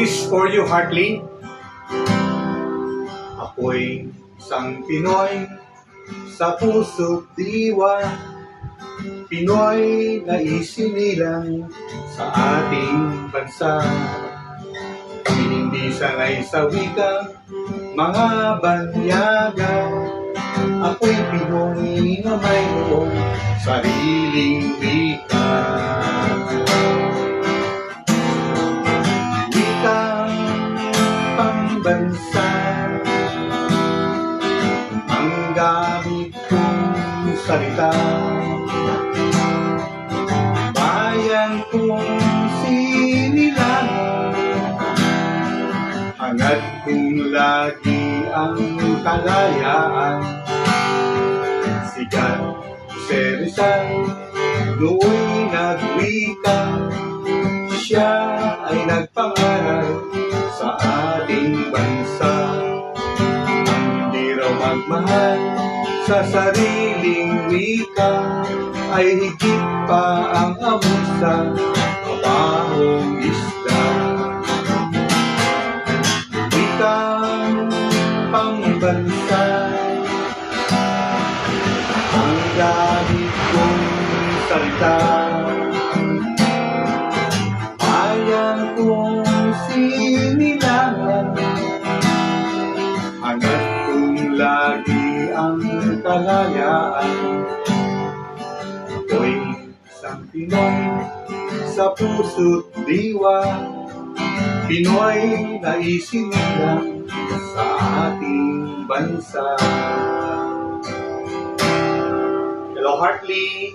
is for you, Hartley. Ako'y isang Pinoy sa puso't diwa. Pinoy na isinilang sa ating bansa. Kami hindi sanay sa wika, mga banyaga. Ako'y Pinoy na mayroong sariling wika. Wikang pambansa ang gamit kong salita. Bayan kong sinilangan, hangad kong lagi ang kalayaan. Sikat si Rizal nooy nagwika, siya ay nagpangaral sa ating bansa. Ang hindi raw magmahal sa sariling wika ay higit pa ang amon sa mabahong isda. Wikang pambansa ang gamit kong salita. Bayan kong sinilangan, hangad kong lagi ang kalayaan. Ako'y isang Pinoy sa puso't diwa. Pinoy na isinilang sa ating bansa. Hello, Hartley.